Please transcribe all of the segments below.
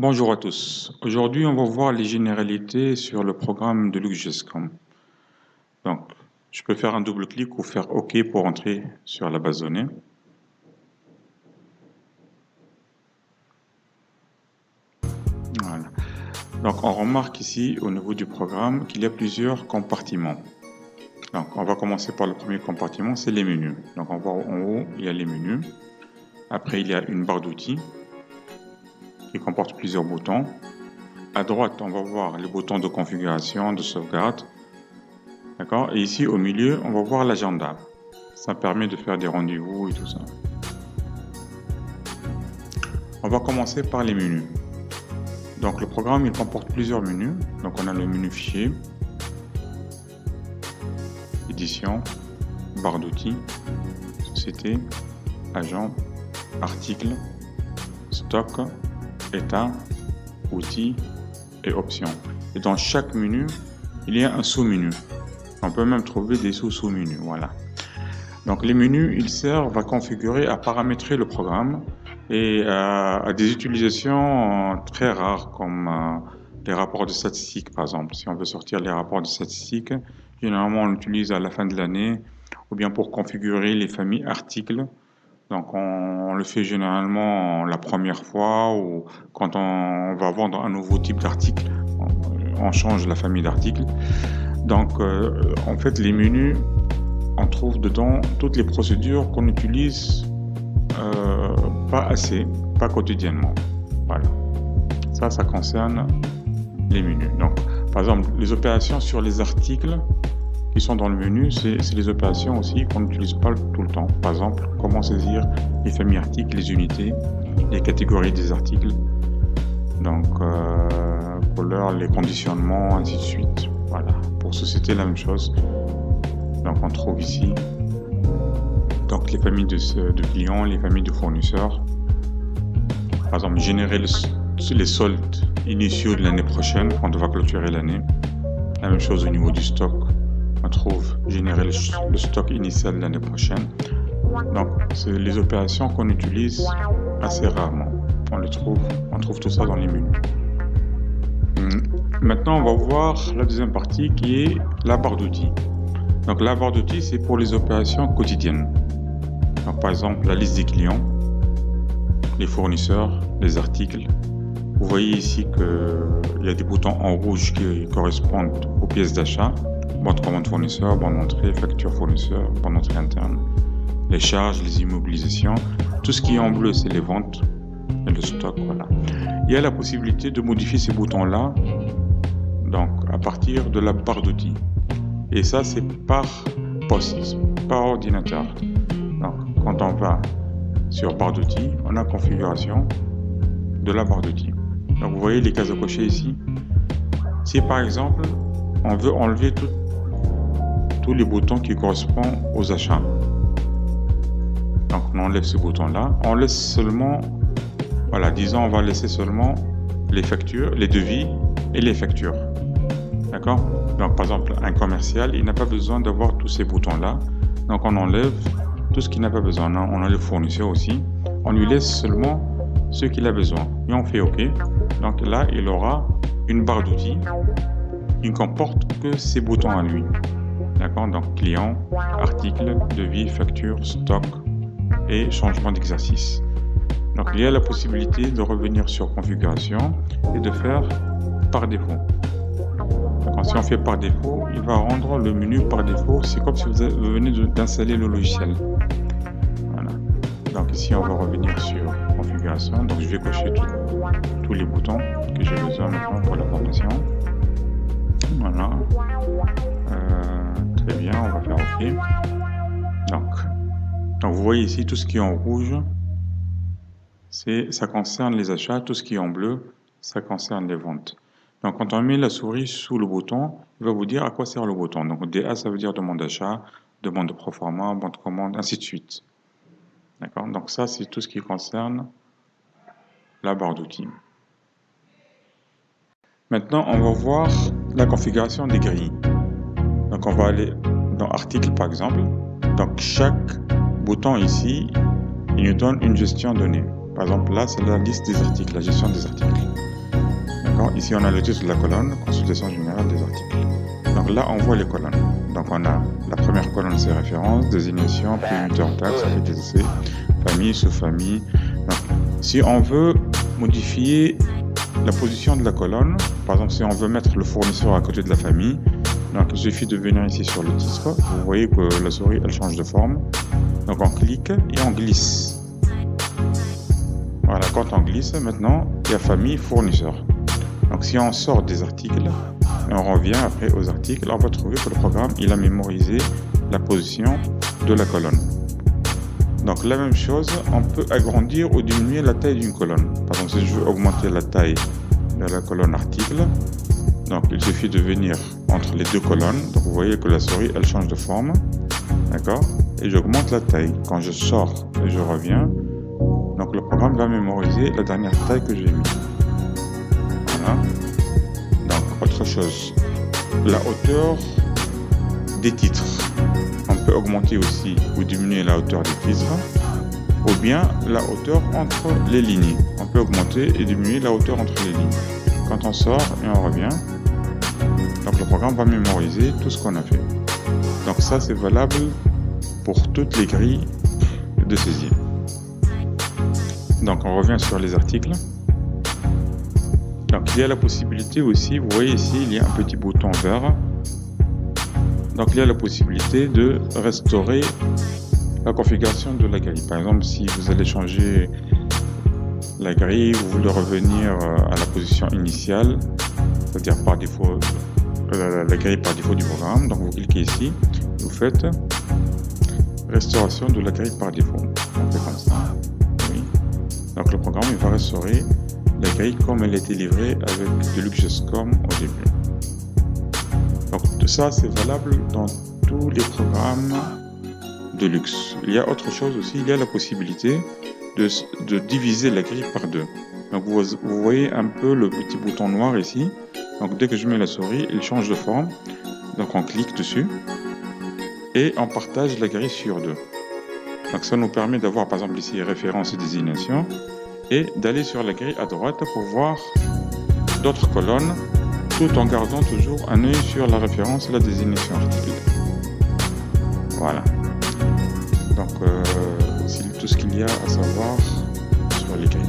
Bonjour à tous. Aujourd'hui, on va voir les généralités sur le programme de LuxGescom. Donc, je peux faire un double-clic ou faire OK pour entrer sur la base de données. Voilà. Donc, on remarque ici, au niveau du programme, qu'il y a plusieurs compartiments. Donc, on va commencer par le premier compartiment, c'est les menus. Donc, on voit en haut, il y a les menus. Après, il y a une barre d'outils qui comporte plusieurs boutons. À droite, on va voir les boutons de configuration, de sauvegarde. D'accord? Et ici, au milieu, on va voir l'agenda. Ça permet de faire des rendez-vous et tout ça. On va commencer par les menus. Donc, le programme, il comporte plusieurs menus. Donc, on a le menu fichier, édition, barre d'outils, société, agent, article, stock, état, outils et options. Et dans chaque menu, il y a un sous-menu. On peut même trouver des sous-menus. Voilà. Donc les menus, ils servent à configurer, à paramétrer le programme et à des utilisations très rares comme les rapports de statistiques par exemple. Si on veut sortir les rapports de statistiques, généralement on l'utilise à la fin de l'année ou bien pour configurer les familles articles. Donc on le fait généralement la première fois ou quand on va vendre un nouveau type d'article, on change la famille d'articles. Donc en fait les menus, on trouve dedans toutes les procédures qu'on utilise pas assez, pas quotidiennement. Voilà. Ça concerne les menus. Donc, par exemple, les opérations sur les articles qui sont dans le menu, c'est les opérations aussi qu'on n'utilise pas tout le temps. Par exemple, comment saisir les familles articles, les unités, les catégories des articles, donc couleur, les conditionnements, ainsi de suite. Voilà. Pour société, la même chose. Donc on trouve ici donc les familles de clients, les familles de fournisseurs. Par exemple, générer les soldes initiaux de l'année prochaine quand on va clôturer l'année. La même chose au niveau du stock. On trouve générer le stock initial de l'année prochaine. Donc c'est les opérations qu'on utilise assez rarement. On trouve tout ça dans les menus. Maintenant, on va voir la deuxième partie qui est la barre d'outils. Donc la barre d'outils, c'est pour les opérations quotidiennes. Donc, par exemple, la liste des clients, les fournisseurs, les articles. Vous voyez ici qu'il y a des boutons en rouge qui correspondent aux pièces d'achat. Bon de commande fournisseur, bon d'entrée, facture fournisseur, bon d'entrée interne. Les charges, les immobilisations. Tout ce qui est en bleu, c'est les ventes et le stock. Voilà. Il y a la possibilité de modifier ces boutons-là donc à partir de la barre d'outils. Et ça, c'est par poste, par ordinateur. Donc, quand on va sur barre d'outils, on a configuration de la barre d'outils. Donc, vous voyez les cases à cocher ici. Si par exemple, on veut enlever tous les boutons qui correspondent aux achats. Donc, on enlève ce bouton-là. On laisse seulement, voilà, disons, on va laisser seulement les factures, les devis et les factures. D'accord? Donc, par exemple, un commercial, il n'a pas besoin d'avoir tous ces boutons-là. Donc, on enlève tout ce qu'il n'a pas besoin. On a le fournisseur aussi. On lui laisse seulement ce qu'il a besoin. Et on fait OK. Donc là, il aura une barre d'outils qui ne comporte que ces boutons à lui. D'accord? Donc, client, article, devis, facture, stock et changement d'exercice. Donc, il y a la possibilité de revenir sur configuration et de faire par défaut. Si on fait par défaut, il va rendre le menu par défaut. C'est comme si vous venez d'installer le logiciel. Voilà. Donc ici, on va revenir sur configuration. Donc je vais cocher tous les boutons que j'ai besoin maintenant pour la formation. Voilà. Très bien, on va faire OK. Donc vous voyez ici tout ce qui est en rouge, ça concerne les achats. Tout ce qui est en bleu, ça concerne les ventes. Donc, quand on met la souris sous le bouton, il va vous dire à quoi sert le bouton. Donc, DA, ça veut dire demande d'achat, demande de proforma, bon de commande, ainsi de suite. D'accord? Donc, ça, c'est tout ce qui concerne la barre d'outils. Maintenant, on va voir la configuration des grilles. Donc, on va aller dans Article, par exemple. Donc, chaque bouton ici, il nous donne une gestion donnée. Par exemple, là, c'est la liste des articles, la gestion des articles. D'accord. Ici, on a le titre de la colonne, consultation générale des articles. Donc là, on voit les colonnes. Donc on a la première colonne, c'est référence, désignation, prix hors taxe, prix des essais, famille, sous-famille. Si on veut modifier la position de la colonne, par exemple, si on veut mettre le fournisseur à côté de la famille, donc il suffit de venir ici sur le titre. Vous voyez que la souris, elle change de forme. Donc on clique et on glisse. Voilà, quand on glisse, maintenant, il y a famille, fournisseur. Donc si on sort des articles et on revient après aux articles, on va trouver que le programme il a mémorisé la position de la colonne. Donc la même chose, on peut agrandir ou diminuer la taille d'une colonne. Par exemple, si je veux augmenter la taille de la colonne article, donc il suffit de venir entre les deux colonnes. Donc vous voyez que la souris elle change de forme, d'accord, et j'augmente la taille. Quand je sors et je reviens, donc le programme va mémoriser la dernière taille que j'ai mise. Voilà. Donc autre chose, la hauteur des titres. On peut augmenter aussi ou diminuer la hauteur des titres, ou bien la hauteur entre les lignes. On peut augmenter et diminuer la hauteur entre les lignes. Quand on sort et on revient, donc le programme va mémoriser tout ce qu'on a fait. Donc ça c'est valable pour toutes les grilles de saisie. Donc on revient sur les articles. Donc il y a la possibilité aussi, vous voyez ici, il y a un petit bouton vert. Donc il y a la possibilité de restaurer la configuration de la grille. Par exemple, si vous allez changer la grille, vous voulez revenir à la position initiale, c'est-à-dire par défaut, la grille par défaut du programme. Donc vous cliquez ici, vous faites restauration de la grille par défaut. On fait comme ça. Oui. Donc le programme il va restaurer la grille comme elle a été livrée avec DeluxeGESCOM au début. Donc tout ça c'est valable dans tous les programmes Deluxe. Il y a autre chose aussi, il y a la possibilité de diviser la grille par deux. Donc vous voyez un peu le petit bouton noir ici. Donc dès que je mets la souris, il change de forme. Donc on clique dessus et on partage la grille sur deux. Donc ça nous permet d'avoir par exemple ici référence et désignation et d'aller sur la grille à droite pour voir d'autres colonnes tout en gardant toujours un œil sur la référence et la désignation article. Voilà. Donc c'est tout ce qu'il y a à savoir sur les grilles.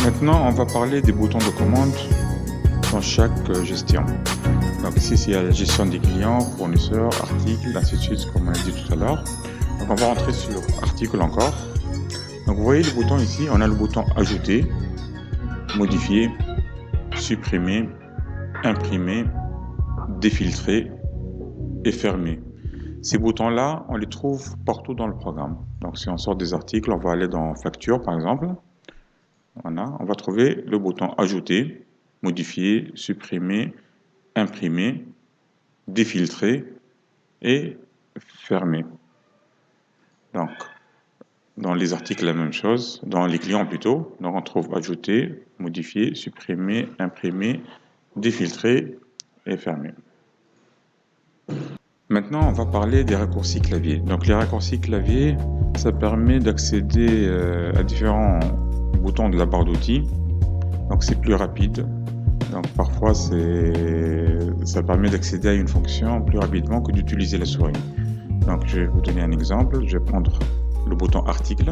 Maintenant, on va parler des boutons de commande dans chaque gestion. Donc ici, c'est la gestion des clients, fournisseurs, articles, ainsi de suite, comme on a dit tout à l'heure. Donc on va rentrer sur article encore. Donc vous voyez le bouton ici, on a le bouton ajouter, modifier, supprimer, imprimer, défiltrer et fermer. Ces boutons-là, on les trouve partout dans le programme. Donc si on sort des articles, on va aller dans facture par exemple. Voilà, on va trouver le bouton ajouter, modifier, supprimer, imprimer, défiltrer et fermer. Donc dans les articles la même chose, dans les clients plutôt. Donc on trouve ajouter, modifier, supprimer, imprimer, défiltrer et fermer. Maintenant, on va parler des raccourcis clavier. Donc les raccourcis clavier, ça permet d'accéder à différents boutons de la barre d'outils. Donc c'est plus rapide. Donc parfois ça permet d'accéder à une fonction plus rapidement que d'utiliser la souris. Donc je vais vous donner un exemple. Je vais prendre le bouton article.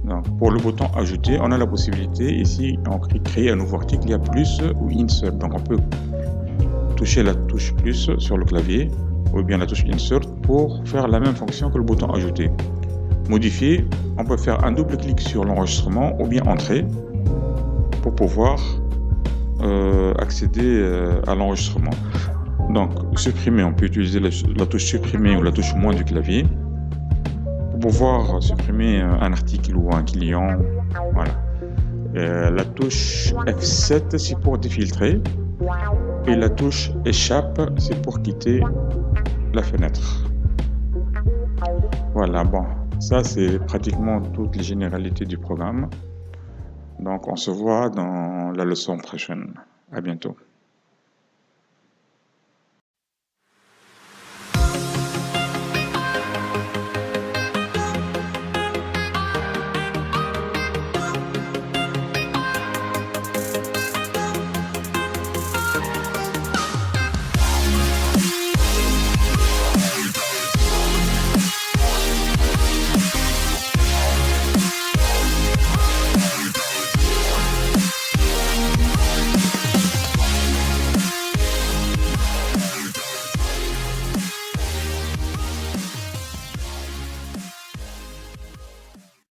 Donc pour le bouton ajouter, on a la possibilité ici on crée un nouveau article, il y a plus ou insert. Donc on peut toucher la touche plus sur le clavier ou bien la touche insert pour faire la même fonction que le bouton ajouter. Modifier, on peut faire un double clic sur l'enregistrement ou bien entrer pour pouvoir accéder à l'enregistrement. Donc supprimer, on peut utiliser la touche supprimer ou la touche moins du clavier pour pouvoir supprimer un article ou un client. Voilà. La touche F7 c'est pour défiltrer et la touche échappe c'est pour quitter la fenêtre. Voilà, bon, ça c'est pratiquement toutes les généralités du programme. Donc on se voit dans la leçon prochaine. À bientôt.